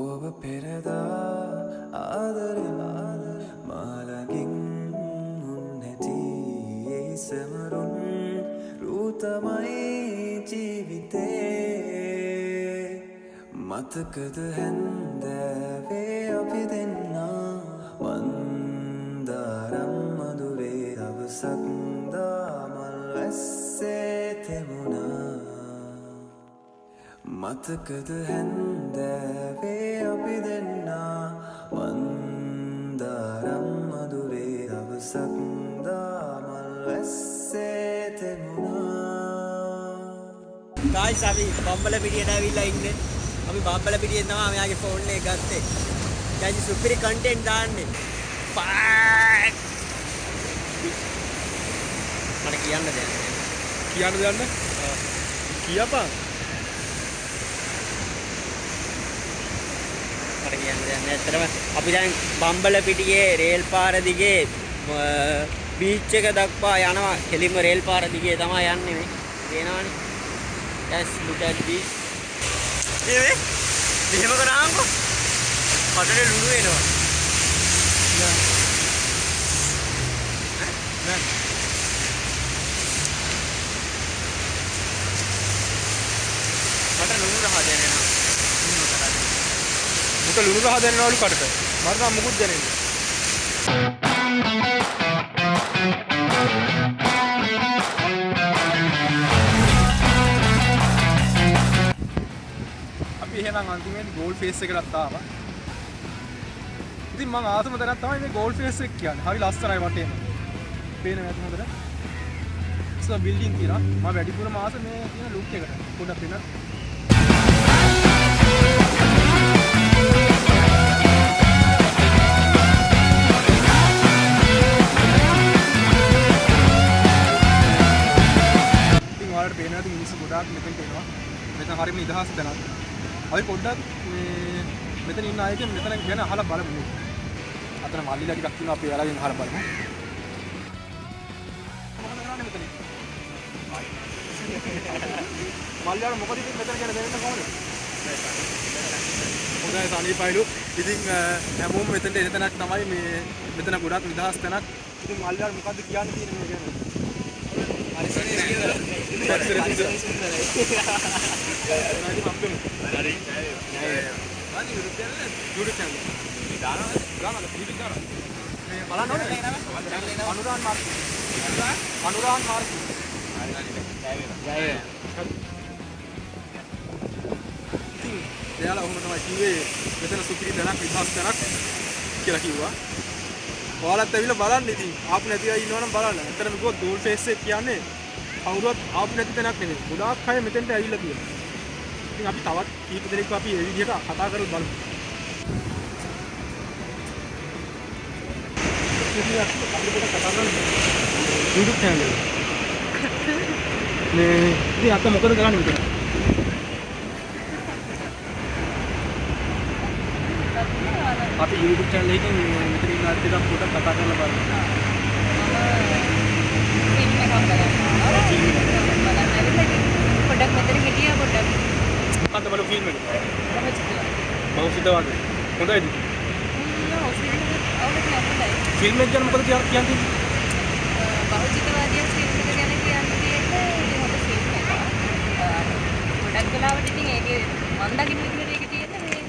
ඕව පෙරදා ආදරෙන් මාලකින් උන්නැටි ඒ සමරුන් රූතමයි ජීවිතේ මතකද හැන්දෑවේ අපි දෙන්නා මන්දාරම් මధుරේ දවසක් දාමල් වැස්සේ තෙමුණා මතකද හැන්දෑවේ අපි දෙන්නා මන්දාරම් මధుරේ දවසක් දාමල් වැස්සේ තෙමුණා ගායිස් අපි බම්බල පිටියට ඇවිල්ලා ඉන්නේ අපි බම්බල පිටියෙන් තමයි මෙයාගේ ෆෝන් එක ගත්තේ ගායිස් සුපිරි කන්ටෙන්ට් දාන්නේ මට කියන්න දෙන්න කියපන් ඇත්තටම අපි දැන් බම්බල පිටියේ රේල් පාර දිගේ බීච් එක දක්වා යනවා කෙලින්ම රේල් පාර දිගේ තමයි යන්නේ මේ පේනවනේ yes look at this මේ මෙහෙම කරාමකෝ පටලේ ලුණු එනවා නෑ මට ලුණු රහ දෙන්න මුට ලුණු රහ දෙන්නවලු කඩට මට නම් මුකුත් දෙන්නේ අපි එහෙනම් අන්තිමේදී ගෝල් ෆේස් එකකට ආවා ඉතින් මම ආසම තැනක් තමයි මේ ගෝල් ෆේස් එක කියන්නේ හරි ලස්සනයි වටේම පේනවා ඇති හොඳට සෝ බිල්ඩින් තියෙනවා මම වැඩිපුරම ආස මේ තියෙන ලුක් එකට පොඩ්ඩක් වෙන පේනවාද මිනිස්සු ගොඩාක් මෙතෙන්ට එනවා. මෙතන හරියම නිදහස් තැනක්. අපි පොඩ්ඩක් මේ මෙතන ඉන්න අයගෙන් මෙතන ගැන අහලා බලමු. අතන මල්ලිලා ටිකක් ඉන්නවා අපි එයාලගෙන් අහලා බලමු. මොකද කරන්නේ මෙතන? මල්ලියාට මොකද ඉතින් මෙතන ගැන දැනෙන්න කොහොමද? හොඳයි සනීපයිලු. ඉතින් හැමෝම මෙතනට එන තැනක් තමයි මේ මෙතන ගොඩාක් නිදහස් තැනක්. ඉතින් මල්ලියාට මොකද්ද කියන්න තියෙන්නේ මේ ගැන? හරි සනීපයි කියලා. එයාලා ඔහොම තමයි කිව්වේ මෙතන සුපිරි තැනක් විශ්වාස තැනක් කියලා කිව්වා. ඔයාලත් ඇවිල්ලා බලන්න ඉතින් ආපු නැති අය ඉන්නවනම් බලන්න. ඇත්තටම කිව්වොත් ගෝල් ෆේස් එක කියන්නේ කවුරුවත් ආපු නැති තැනක් නෙමෙයි. ගොඩාක් අය මෙතෙන්ට ඇවිල්ලා තියෙනවා. ඉතින් අපි තවත් කීප දෙනෙක් අපි මේ විදිහට කතා කරලා බලමු. ඉතින් අපි පොඩ්ඩක් කතා කරමු. YouTube channel එක. මේ ඉතින් අත මොකද කරන්නේ මෙතන? අපි YouTube channel එකකින් මෙතන ඉන්න අත් එකක් පොඩ්ඩක් කතා කරලා බලමු. පොඩ්ඩක් මෙතන හිටියා පොඩ්ඩක්. අන්ත බලමු ෆිල්ම් එක. බෞද්ධවාද. හොඳයිද? ෆිල්ම් එක ගැන මොකද කියන්නේ? බෞද්ධවාදියා ෆිල්ම් එක ගැන කියන්නේ හොඳ ෆිල්ම් එකක්. ගොඩක් වෙලාවට ඉතින් ඒකේ මම දකින්න විදිහට ඒක තියෙන්නේ මේ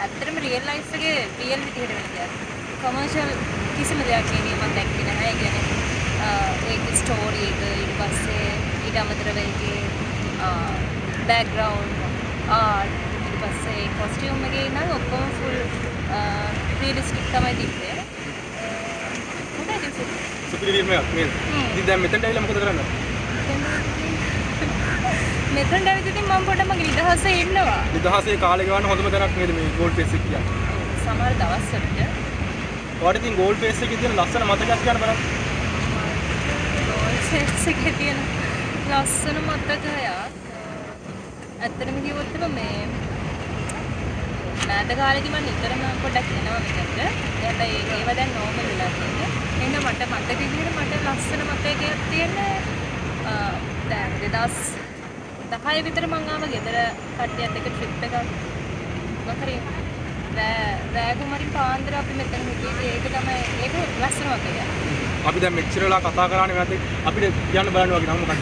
ඇත්තටම රියල් ලයිෆ් එකේ රියල් විදිහට වෙන දෙයක්. කොමර්ෂල් කිසිම දෙයක් නෙමෙයි මම දැක්කේ නැහැ. ඒ කියන්නේ ඒක ස්ටෝරි එක ඊට පස්සේ ඊට අමතරව ඒකේ බෑග්ග්‍රවුන්ඩ් ආර්ට් ඊට පස්සේ කොස්ටියුම් එකේ නම් ඔක්කොම ෆුල් රියලිස්ටික් තමයි තිබ්බේ. හොඳයි සුපිරි ෆිල්ම් එකක් නේද? ඉතින් දැන් මෙතනට ඇවිල්ලා මොකද කරන්නේ? මෙතනට ඇවිත් ඉතින් මම පොඩ්ඩක් මගේ නිදහසේ ඉන්නවා. නිදහසේ කාලේ ගන්න හොඳම තැනක් නේද මේ ගෝල්ඩ් ෆේස් එක කියන්නේ? සමහර දවස්වලට ඔයාලට ඉතින් ගෝල්ඩ් ෆේස් එකේ තියෙන ලස්සන මතකයක් කියන්න බලන්න. ගෝල්ඩ් ෆේස් එකේ තියෙන ලස්සන මතකයක් ඇත්තටම කිව්වොත් මේ නැද කාලේදී මම නිතරම පොඩ්ඩක් එනවා මෙතනට. හැබැයි ඒව දැන් නෝමල් වෙලා තියෙන්නේ. එහෙනම් මට මතක විදිහට මට ලස්සන මතකයක් තියෙන්නේ දැන් 2010 විතර මම ආව ගෙදර කට්ටියත් එක්ක ට්‍රිප් එකක් මොකරි රෑගුමරින් පාන්දර අපි මෙතන හිටියේ ඒක තමයි ඒක ලස්සන වගේ. අපි දැන් මෙච්චර වෙලා කතා කරානේ මැද අපිට කියන්න බලන්න වගේ නම මොකක්ද?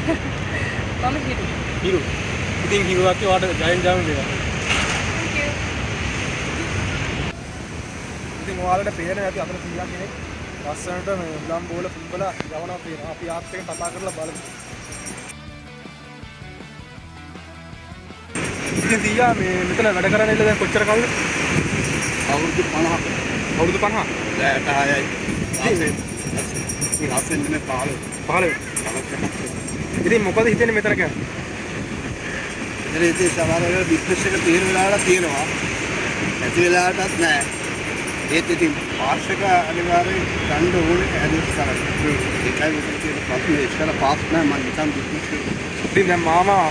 මම හිරු. හිරු. ඉතින් හිරුවක් ඔයාලට ජයෙන් ජයෙන් දෙනවා. Thank you. ඉතින් ඔයාලට පේන්නේ අපි අතන 100 කෙනෙක් ලස්සනට මේ උලම් බෝල පුම්බලා යවනවා පේනවා. අපි ආත් එක කතා කරලා බලමු. ඉතින් 100 මේ මෙතන වැඩ කරන්නේ දැන් කොච්චර කවුද? අවුරුදු 50ක්. අවුරුදු 50ක්. දැයට 6යි. ආසෙන් ඉන්නේ 15. ඉතින් මොකද හිතන්නේ මෙතන කියන්නේ? ඉතින් ඉතින් සමහර වෙලාවට බිස්නස් එක තියෙන වෙලාවට තියෙනවා. නැති වෙලාවටත් නෑ. ඒත් ඉතින් පාර්ශ්වක අනිවාර්යයෙන් ගන්න ඕනේ ඇදෙස් කරන්නේ. ඒකයි මෙතන තියෙන ප්‍රශ්නේ. ඉස්සර පාස් නෑ මම නිකන් බිස්නස් එක. ඉතින් දැන් මාමා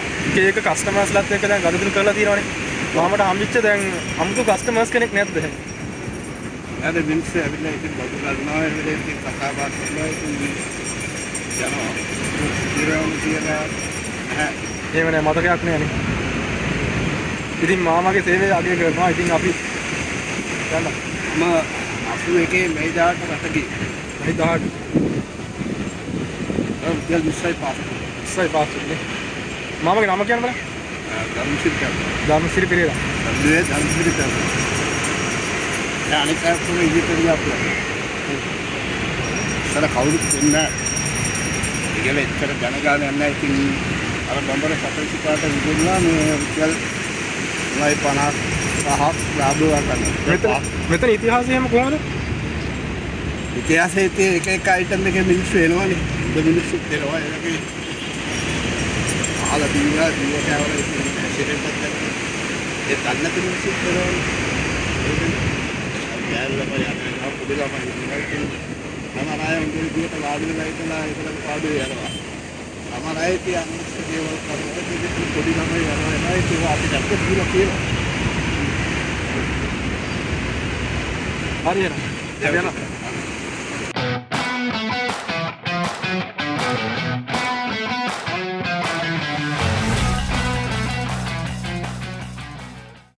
එක කස්ටමර්ස්ලාත් එක්ක දැන් ගනුදෙනු කරලා තියෙනවානේ. මාමට හම්බෙච්ච දැන් අමුතු කස්ටමර්ස් කෙනෙක් නැද්ද එහෙම? අද මිනිස්සු ඇවිල්ලා ඉතින් බඩු ගන්නවා එවෙලේ ඉතින් කතා බහ කරනවා ඉතින් යනවා. ඉරවුම් කියලා එහෙම නෑ මතකයක් නෑනේ. ඉතින් මාමාගේ සේවය අගය කරනවා. ඉතින් අපි යන්න. මම 81 මේ දාට රට ගියේ. මේ 18 රුපියල් 20යි පාස්. සයි පාස්නේ. මාමාගේ නම කියන්න බලන්න. ධර්මසිරි කරනවා. ධර්මසිරි පෙරේරා. මේ ධර්මසිරි කරනවා. අනික කවුරු ඉදිරියට අපිට. සර කවුරුත් දෙන්නේ නැහැ. ඒකල එච්චර ජනගහනයක් නැහැ. ඉතින් අර බම්බර සතරිකාට විදුණා මේ රුපියල් 50ක් ලාභවා ගන්නවා. මෙතන ඉතිහාසය එහෙම කොහොමද? ඉතිහාසයේ තියෙන එක අයිටම් එකේ මිනිස්සු එනවනේ. මිනිස්සු දෙනවා ඒකේ ආලා දීලා කෑවල සිරෙන්ටත් ඒ තන්න මිනිස්සු දෙනවා. යාළුවා යනවා පොඩි ළමයි ඉන්නවා. මම ආයෙ උන්ගේ විදියට වාඩිලා ඉතලා ඒකට පාඩුවේ යනවා. මම ආයෙ තියන්නේ දේවල් කරනවා. ඒක පොඩි ළමයි යනවා ඒක අපි දැක්ක දීලා කියනවා. හරියනවා.